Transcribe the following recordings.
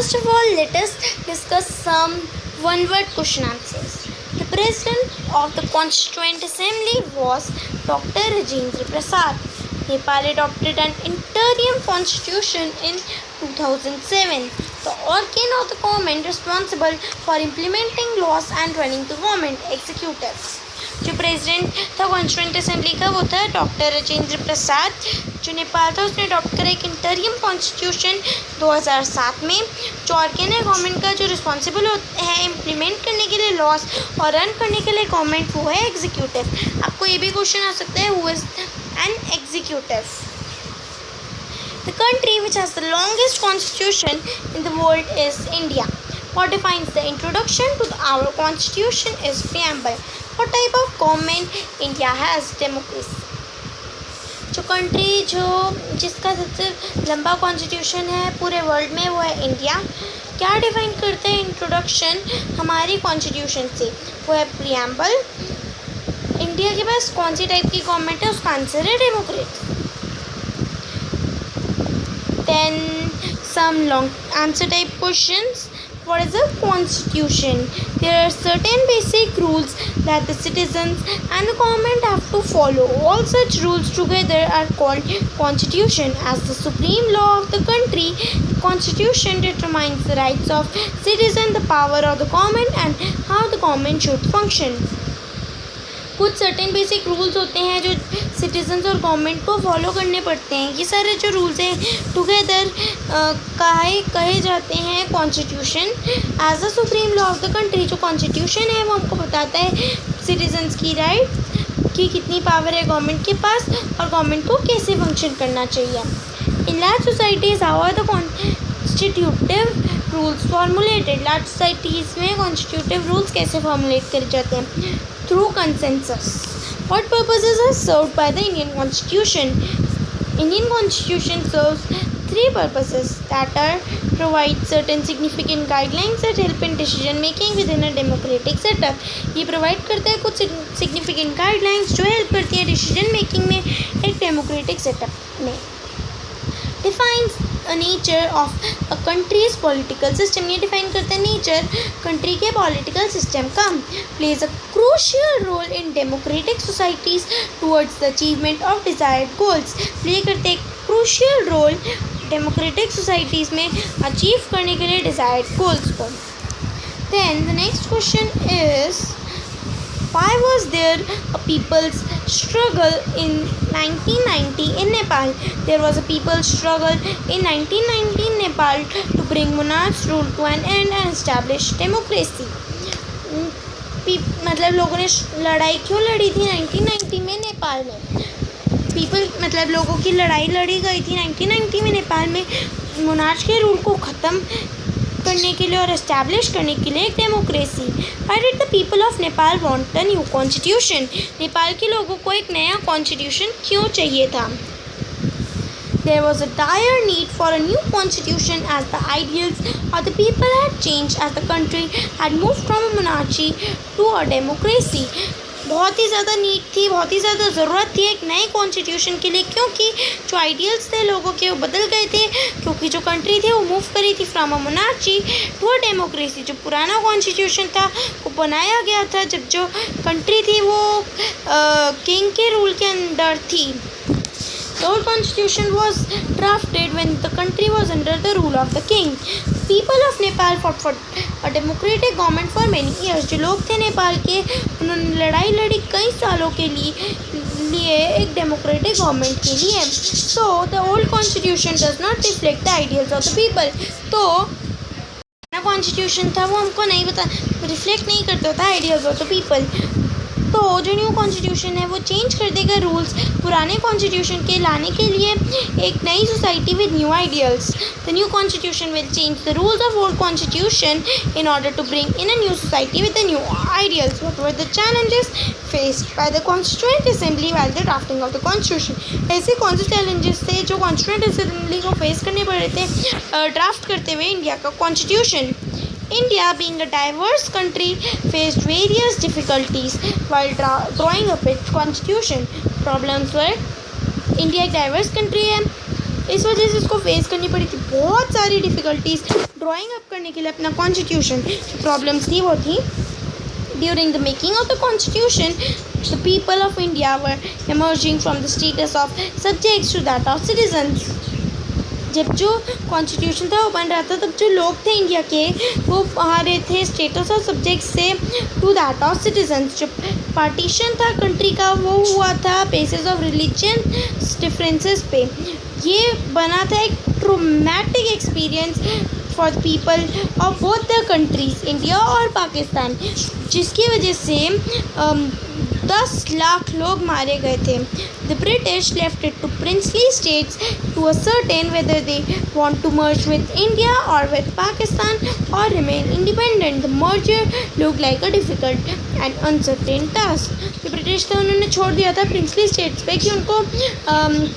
First of all, let us discuss some one-word question answers. The president of the Constituent Assembly was Dr. Rajendra Prasad. Nepal adopted an interim constitution in 2007. The organ of the government responsible for implementing laws and running the government executive. जो president था constituent assembly का वो था doctor Rajendra Prasad. जो नेपाल था उसने adopt करा एक इंटरियम कॉन्स्टिट्यूशन 2007 में. जो ऑर्गन है गवर्नमेंट का जो रिस्पॉन्सिबल है इम्प्लीमेंट करने के लिए लॉस और रन करने के लिए गवर्नमेंट वो है एग्जीक्यूटिव. आपको ये भी क्वेश्चन आ सकता है who is an executive. The country which has the longest constitution in the world is India. What defines the introduction to our constitution is preamble. What type of government India has? Democracy. जो country जिसका सबसे लंबा constitution है पूरे world में वो है India. क्या डिफाइन करते हैं इंट्रोडक्शन हमारी कॉन्स्टिट्यूशन से? वो है प्रियम्बल. इंडिया के पास कौन सी टाइप की गवर्नमेंट है उसका आंसर है Democrat. Then some long answer type questions. What is a constitution? There are certain basic rules that the citizens and the government have to follow. All such rules together are called constitution. As the supreme law of the country, the constitution determines the rights of citizens, the power of the government and how the government should function. कुछ certain basic rules होते हैं जो citizens और government को follow करने पड़ते हैं. ये सारे जो रूल्स हैं टुगेदर कहे जाते हैं constitution. As a supreme law of the country जो कॉन्स्टिट्यूशन है वो हमको बताता है सिटीजन्स की राइट कि कितनी पावर है गवर्नमेंट के पास और गवर्नमेंट को कैसे फंक्शन करना चाहिए. In large societies how are the constitutive rules formulated. Large societies में कॉन्स्टिट्यूटिव रूल्स कैसे फॉर्मुलेट करे जाते हैं? Through consensus. What purposes are served by the Indian Constitution? Indian Constitution serves three purposes that are provide certain significant guidelines that help in decision making within a democratic setup. ये provide करता है कुछ significant guidelines जो help करती है decision making में एक democratic setup में. Defines a nature of a country's political system. ये डिफाइन करता है नेचर कंट्री के पॉलिटिकल सिस्टम का. Plays a crucial role in democratic societies towards the achievement of desired goals. Play करते हैं क्रूशियल रोल डेमोक्रेटिक सोसाइटीज़ में achieve करने के लिए डिजायर्ड गोल्स को. Then the next question is why was there a people's struggle in 1990 in Nepal? There was a people's struggle in 1990 in Nepal to bring monarchs rule to an end and establish democracy. मतलब लोगों ने लड़ाई क्यों लड़ी थी 1990 में नेपाल में? मतलब लोगों की लड़ाई लड़ी गई थी 1990 में नेपाल में मोनार्च के रूल को ख़त्म करने के लिए और एस्टैब्लिश करने के लिए एक democracy. Why did the people of Nepal want a new constitution? Nepal के लोगों को एक नया कॉन्स्टिट्यूशन क्यों चाहिए था? There was a dire need for a new constitution as the ideals of the people had changed as the country had moved from a monarchy to a democracy. बहुत ही ज़्यादा नीड थी, बहुत ही ज़्यादा ज़रूरत थी एक नए कॉन्स्टिट्यूशन के लिए क्योंकि जो आइडियल्स थे लोगों के वो बदल गए थे. क्योंकि जो कंट्री थी वो मूव करी थी from a monarchy to a democracy. जो पुराना कॉन्स्टिट्यूशन था वो बनाया गया था जब जो कंट्री थी वो किंग के रूल के अंडर थी. The old constitution was drafted when the country was under the rule of the king. People of Nepal fought for a democratic government for many years. जो लोग थे नेपाल के उन्होंने लड़ाई लड़ी कई सालों के लिए एक डेमोक्रेटिक गवर्नमेंट के लिए. So the old constitution does not reflect the ideals of the people. तो नया कॉन्स्टिट्यूशन था वो हमको नहीं रिफ्लेक्ट नहीं करता था आइडियाज़ ऑफ द पीपल. तो जो न्यू कॉन्स्टिट्यूशन है वो चेंज कर देगा रूल्स पुराने कॉन्स्टिट्यूशन के लाने के लिए एक नई society with new ideals. The new constitution will change the rules of old constitution in order to bring in a new society with the new ideals. What were the challenges faced by the constituent assembly while the drafting of the constitution. ऐसे कौन से challenges थे जो constituent assembly को face करने पड़ रहे थे ड्राफ्ट करते हुए इंडिया का constitution? India, being a diverse country, faced various difficulties while drawing up its constitution. Problems were India एक diverse country है इस वजह से इसको फेस करनी पड़ी थी बहुत सारी डिफ़िकल्टीज ड्राइंग अप करने के लिए अपना कॉन्स्टिट्यूशन। जो प्रॉब्लम्स थी वो थी during the making of the constitution the people of India were emerging from the status of subjects to that of citizens. जब जो कॉन्स्टिट्यूशन था वो बन रहा था तब जो लोग थे इंडिया के वो आ रहे थे स्टेटस ऑफ सब्जेक्ट से टू दैट ऑफ सिटीजन्स। जो पार्टीशन था कंट्री का वो हुआ था बेसिस ऑफ रिलीजन डिफरेंसेस पे। ये बना था एक traumatic experience for the people of both the countries India और पाकिस्तान, जिसकी वजह से 10 लाख लोग मारे गए थे। The British left it to princely states to ascertain whether they want to merge with India or with Pakistan or remain independent. The merger looked like a difficult and uncertain task. जो British थे उन्होंने छोड़ दिया था princely states पे कि उनको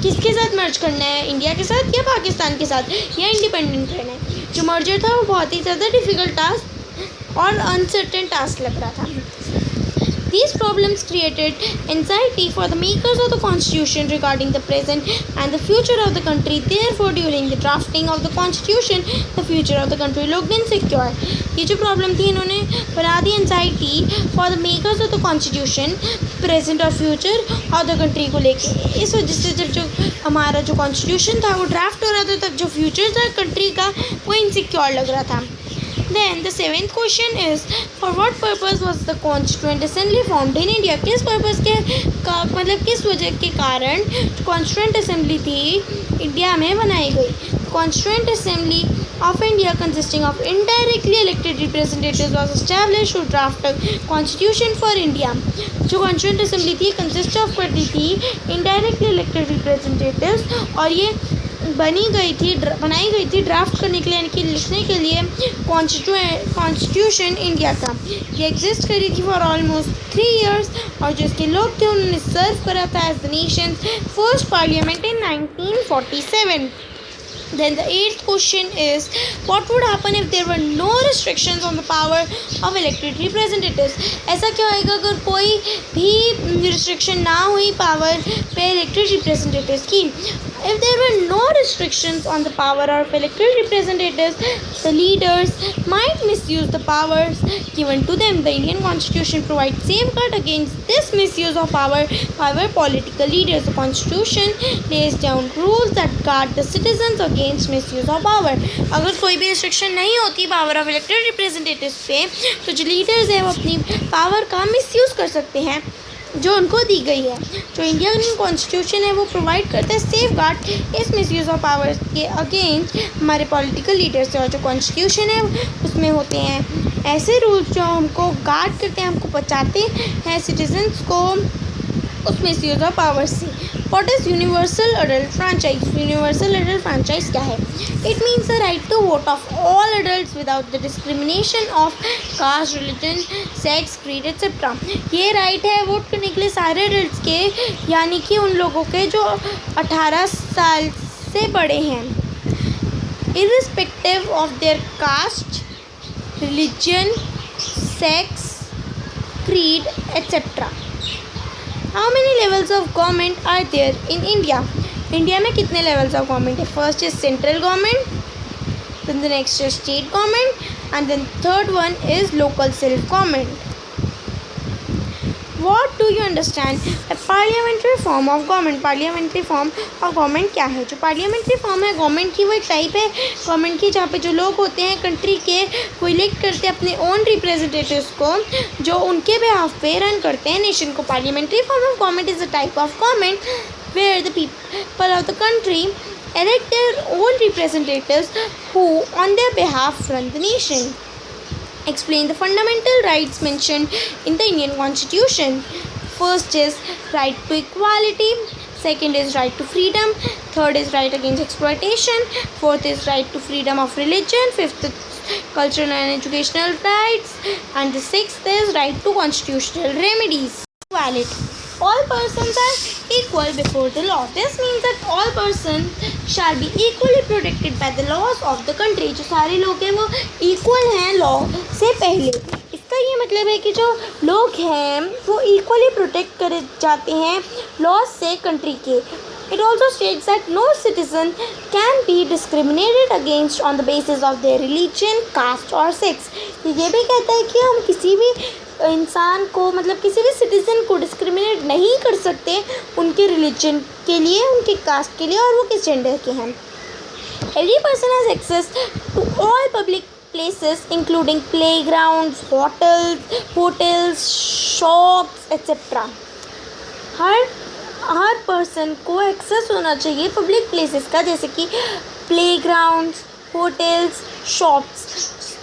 किसके साथ मर्ज करना है, इंडिया के साथ या पाकिस्तान के साथ या इंडिपेंडेंट रहना है। जो मर्जर था वो बहुत ही ज़्यादा डिफ़िकल्ट टास्क और अनसर्टेन टास्क लग रहा था। These problems created anxiety for the makers of the constitution regarding the present and the future of the country. Therefore, during the drafting of the constitution, the future of the country looked insecure. ये जो problem थी इन्होंने बना दी anxiety for the makers of the constitution, present और future of the country को लेके। इस वजह से जब जो हमारा जो constitution था वो draft हो रहा था तब जो future था country का वो insecure लग रहा था। Then the seventh question is, for what purpose was the Constituent Assembly formed in India? किस पर्पज़ के का मतलब किस वजह के कारण Constituent Assembly थी इंडिया में बनाई गई? Constituent Assembly of India consisting of indirectly elected representatives was established to draft a constitution for India. जो Constituent Assembly थी consist of करती थी indirectly elected representatives और ये बनाई गई थी ड्राफ्ट करने के लिए यानी कि लिखने के लिए कॉन्स्टिट्यूशन इंडिया का। ये एग्जिस्ट करी थी फॉर ऑलमोस्ट 3 years और जो इसके लोग थे उन्होंने सर्व करा था as the nation's first parliament in 1947। Then the 8th question is, what would happen if there were no restrictions on the power of elected representatives? ऐसा क्या होएगा अगर कोई भी रिस्ट्रिक्शन ना हुई पावर पे इलेक्टेड रिप्रेजेंटेटिव्स की? If there were no restrictions on the power of elected representatives, the leaders might misuse the powers given to them. The Indian Constitution provides safeguard against this misuse of power by political leaders. The Constitution lays down rules that guard the citizens against misuse of power. अगर कोई भी restriction नहीं होती power of elected representatives पे तो जो leaders हैं वो अपनी पावर का मिसयूज़ कर सकते हैं जो उनको दी गई है। जो इंडियन कॉन्स्टिट्यूशन है वो प्रोवाइड करता है सेफ गार्ड इस मिसयूज़ ऑफ पावर्स के अगेंस्ट हमारे पॉलिटिकल लीडर्स से। और जो कॉन्स्टिट्यूशन है उसमें होते हैं ऐसे रूल्स जो हमको गार्ड करते हैं, हमको बचाते हैं सिटीजन्स को उस मिसयूज़ ऑफ पावर्स से। What is universal adult franchise? Universal adult franchise क्या है? It means the right to vote of all adults without the discrimination of caste, religion, sex, creed etcetera. ये राइट है vote करने के लिए सारे adults के, यानी कि उन लोगों के जो 18 साल से बड़े हैं, irrespective of their caste, religion, sex, creed, etc. How many levels of government are there in India? India में कितने लेवल्स ऑफ गवर्नमेंट है? First is central government, then the next is state government and then third one is local self government. What do you understand a parliamentary form of government? Parliamentary form of government क्या है? जो parliamentary form है government की वो एक type है government की जहाँ पे जो लोग होते हैं कंट्री के वो इलेक्ट करते हैं अपने ओन रिप्रेजेंटेटिव्स को जो उनके बिहाफ पे रन करते हैं नेशन को। Parliamentary form of government is a type of government where the people of the country elect their own representatives who on their behalf run the nation. Explain the fundamental rights mentioned in the Indian Constitution. First is right to equality, second is right to freedom, third is right against exploitation, fourth is right to freedom of religion, fifth is cultural and educational rights, and the sixth is right to constitutional remedies. Equality. All persons are equal before the law. This means that all persons shall be equally protected by the laws of the country. जो सारे लोग हैं वो equal हैं law से पहले। इसका ये मतलब है कि जो लोग हैं वो equally प्रोटेक्ट करे जाते हैं लॉ से कंट्री के। It also states that no citizen can be discriminated against on the basis of their religion, caste or sex. ये भी कहता है कि हम किसी भी इंसान को मतलब किसी भी सिटीज़न को डिस्क्रिमिनेट नहीं कर सकते उनके रिलीजन के लिए, उनके कास्ट के लिए और वो किस जेंडर के हैं. Every person has access to all public places including playgrounds, hotels, shops, etc. Her person को एक्सेस होना चाहिए पब्लिक प्लेसेस का, जैसे कि playgrounds, hotels, shops.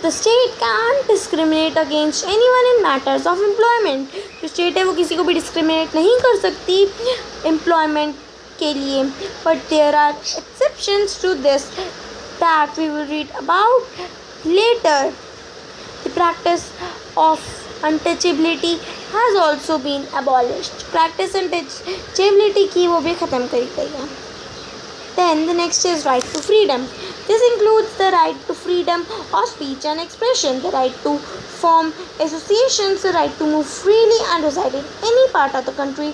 The state can discriminate against anyone in matters of employment. जो state है वो किसी को भी डिस्क्रिमिनेट नहीं कर सकती एम्प्लॉयमेंट के लिए. But there are exceptions to this that we will read about later. The practice of untouchability has also been abolished. Practice untouchability की वो भी ख़त्म करी गई है. Then the next is right to freedom. This includes the right to freedom of speech and expression, the right to form associations, the right to move freely and reside in any part of the country,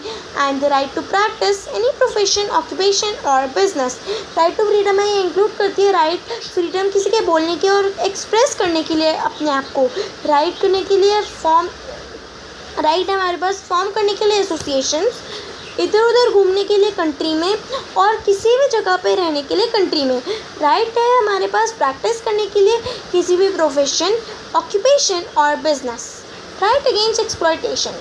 and the right to practice any profession, occupation or business. Right to freedom है, ये include करती है right freedom किसी के बोलने के और express करने के लिए अपने आप को, right करने के लिए form, right है हमारे पास form करने के लिए associations, इधर उधर घूमने के लिए कंट्री में और किसी भी जगह पे रहने के लिए कंट्री में. राइट है हमारे पास प्रैक्टिस करने के लिए किसी भी प्रोफेशन, ऑक्यूपेशन और बिजनेस. राइट अगेंस्ट एक्सप्लॉयटेशन,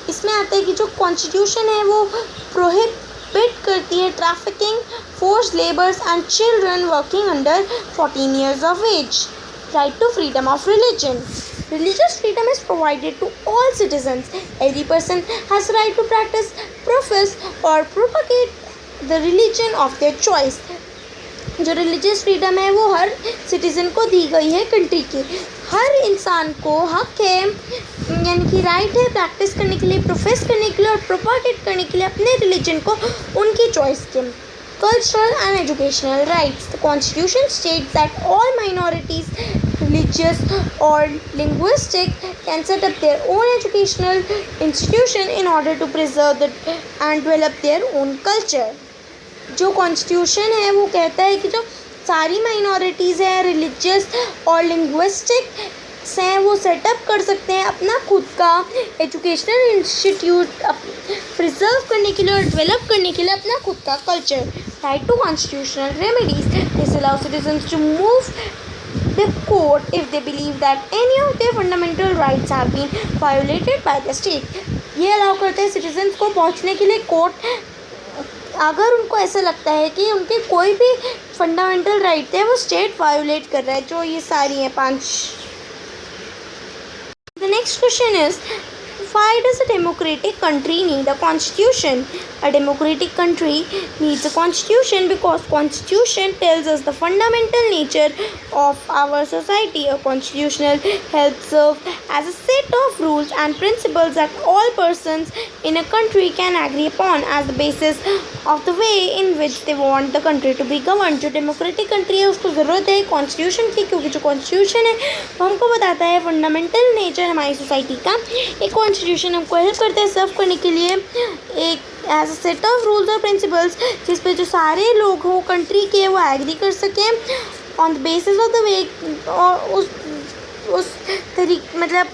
इसमें आता है कि जो कॉन्स्टिट्यूशन है वो प्रोहिबिट करती है trafficking, force labours and children working under 14 years of age. Right to freedom of religion. Religious freedom is provided to all citizens. Every person has right to practice, profess or propagate the religion of their choice. जो religious freedom है वो हर citizen को दी गई है country के. हर इंसान को हक है, यानी कि राइट है प्रैक्टिस करने के लिए, प्रोफेस करने के लिए और प्रोपागेट करने के लिए अपने रिलीजन को उनकी चॉइस के. Cultural and educational rights. The Constitution states that all minorities, religious or linguistic, can set up their own educational institution in order to preserve and develop their own culture. जो constitution है वो कहता है कि जो सारी minorities हैं, religious और लिंग्विस्टिक हैं, वो सेटअप कर सकते हैं अपना खुद का एजुकेशनल इंस्टीट्यूट प्रिजर्व करने के लिए और डेवलप करने के लिए अपना खुद का culture. Right to constitutional remedies. This allow citizens to move the court if they believe that any of their fundamental rights have been violated by the state. ये अलाउ करते हैं सिटीजन्स को पहुंचने के लिए कोर्ट, अगर उनको ऐसा लगता है कि उनके कोई भी फंडामेंटल राइट है वो स्टेट वायोलेट कर रहा है. जो ये सारी हैं 5. The next question is, why does a democratic country need a constitution? A democratic country needs a constitution because constitution tells us the fundamental nature of our society. A constitutional helps serve as a set of rules and principles that all persons in a country can agree upon as the basis of the way in which they want the country to be governed. जो democratic country है उसको ज़रूरत है constitution की, क्योंकि जो constitution है वो हमको बताता है fundamental nature हमारी सोसाइटी का. एक constitution हमको हेल्प करता है सर्व करने के लिए एक as a set of rules और प्रिंसिपल्स जिस पे जो सारे लोग हो कंट्री के वो एग्री कर सकें on the basis of the way, और उस तरीके मतलब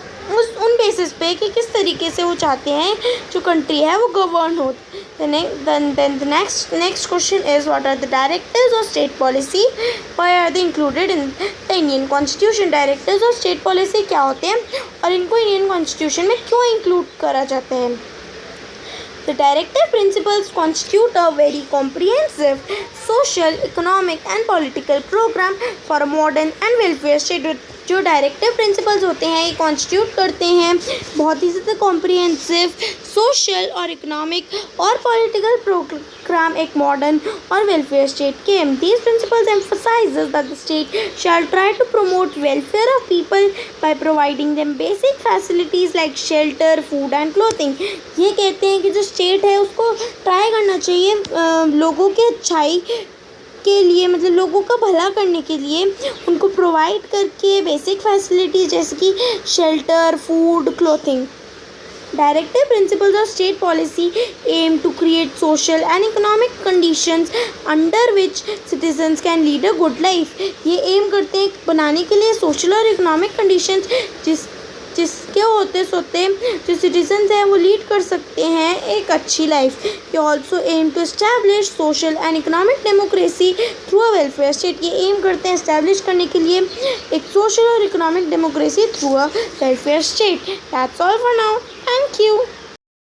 उन बेसिस पे कि किस तरीके से वो चाहते हैं जो कंट्री है वो गवर्न हो. Then the next question is, what are the directives of state policy? Why are they included in the Indian Constitution? Directives of state policy क्या होते हैं और इनको इंडियन कॉन्स्टिट्यूशन में क्यों इंक्लूड करा जाता है? The directive principles constitute a very comprehensive social, economic and political program for a modern and welfare state. जो डायरेक्टिव प्रिंसिपल्स होते हैं ये कॉन्स्टिट्यूट करते हैं बहुत ही ज़्यादा कॉम्प्रिहेंसिव सोशल और इकोनॉमिक और पॉलिटिकल प्रोग्राम एक मॉडर्न और वेलफेयर स्टेट के. These principles emphasises that the state shall try to promote welfare of people by providing them basic facilities like shelter, food and clothing. ये कहते हैं कि जो स्टेट है उसको ट्राई करना चाहिए लोगों की अच्छाई के लिए, मतलब लोगों का भला करने के लिए उनको प्रोवाइड करके बेसिक फैसिलिटीज़ जैसे कि shelter, food, clothing. Directive principles of state policy aim to create social and economic conditions under which citizens can lead a good life. ये एम करते हैं बनाने के लिए सोशल और इकोनॉमिक कंडीशंस जिसके होते जो सिटीजन्स हैं वो लीड कर सकते हैं एक अच्छी लाइफ. ये also aim to establish social and economic democracy through a welfare state. ये एम करते हैं एस्टैब्लिश करने के लिए एक सोशल और economic democracy through a welfare state. That's all for now. Thank you.